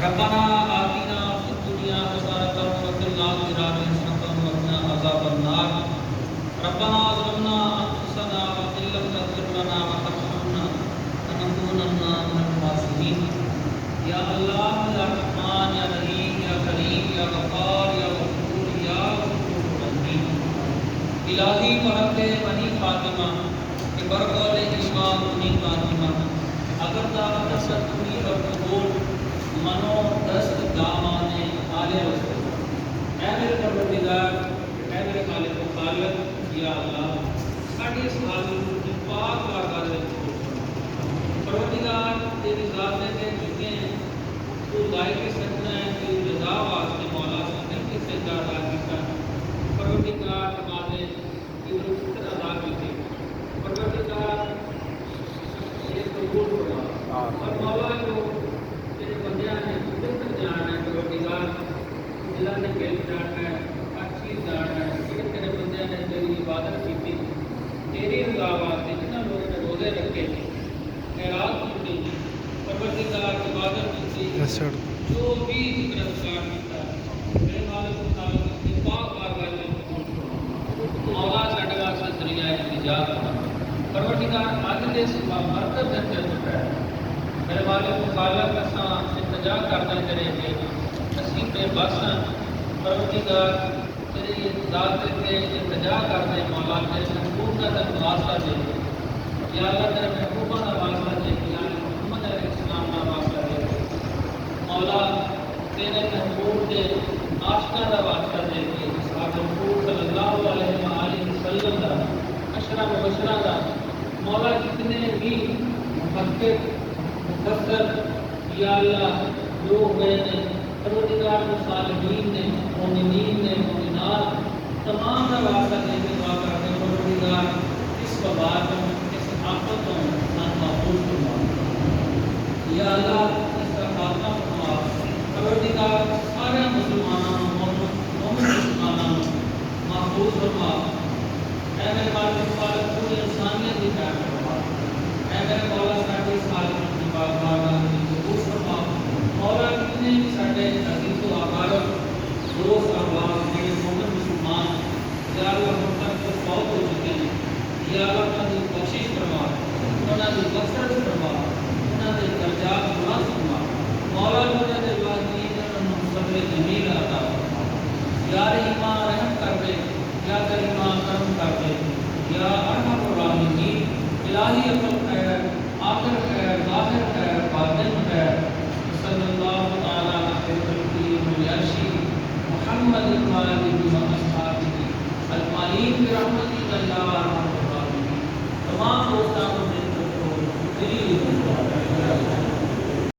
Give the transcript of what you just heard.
ربنا آتنا فی الدنیا حسنۃ وفی الآخرۃ حسنۃ وقنا عذاب النار ربنا ظلمنا انفسنا وان لم تغفر لنا وترحمنا لنكونن من الخاسرین۔ یا اللہ، یا رحمان، یا رحیم، یا کریم، یا غفار، یا غفور، یا غفور الرحیم۔ الہی برکت بنی فاطمہ کہ برقول ایمان بنی فاطمہ اگر دعوت ستنی اور قبول منو دست دامانے آلے رسول۔ اے میرے پروردگار، اے میرے خالق و خالق، یا اللہ ساڈے اس حال کی پاک بارگاہ وچ پروردگار تیری ذات دے جتنے تو لائق سکنا ہے تیری رضا واسطے مولا نے کسے ادا کیتا پروردگار ہمارے ادھر فکر ادا کیتے پروردگار یہ قبول فرما اور مولا کو تیرے بندیاں نے فکر جانا ہے پروردگار جلال نے کل جانا ہے اچھی جانا ہے کہ تیرے بندیاں نے تیری عبادت کی تیری رضا واسطے جتنا لوگوں نے روزے رکھے خیرات کی پروردگار عبادت کی جو بھی ذکر اذکار کیتا میرے مالک و خالق کی پاک بارگاہ میں قبول فرما۔ مولا ساڈے واسطے ذریعہ نجات بنا پروردگار اج دے اس مرکز دے اندر چکا ہے میرے مالک و خالق اساں التجا کرتے تیرے اگے اسی بے بس ہیں پروردگار تیری ذات تے التجا کرتے مولا تیرے محبوب کا واسطہ دے یا اللہ تیرے محبوبہ کا واسطہ دے یا محمد علیہ السلام کا واسطہ دے مولا تیرے محبوب کے عاشقاں کا واسطہ دے کے صحابہ محبوب صلی اللہ علیہ وآلہ وسلم کا عشرہ مبشرہ کا مولا جتنے بھی محقق مفسر یا اللہ لوگ گئے نے پروردگار صالحین نے مومنین نے مومنات تمام کا واسطہ دے کے دعا کرتے ہیں پروردگار اس وبا کو اس آفت کو نہ محفوظ فرما یا اللہ اس کا خاتمہ فرما پروردگار سارے مسلمانوں مومن مسلمانوں محفوظ فرما اے میرے مالک خالق پوری انسانیت کی خیر فرما اے میرے مولا ساڈے خالق کی بارگاہ میں قبول فرما مولا جتنے بھی ساڈے عزیز و اقارب دوست احباب میرے مومن مسلمان یا اللہ ہم تک تو بہت ہو چکے ہیں یا اللہ انہاں دی کوشش فرما انہاں دی مغفرت فرما انہاں دے درجات بلند فرما مولا انہاں دے والدین انہاں صبر جمیل عطا فرما یا رحمان رحم کر دے یا کریم کرم کر دے یا ارحم الراحمین الہی عقل خیر آخر خیر ظاہر خیر باطن خیر صلی اللہ تعالی علیہ وسلم محمد القائم واصحابہ المعین برحمتک یا ارحم الراحمین۔ تمام دوستان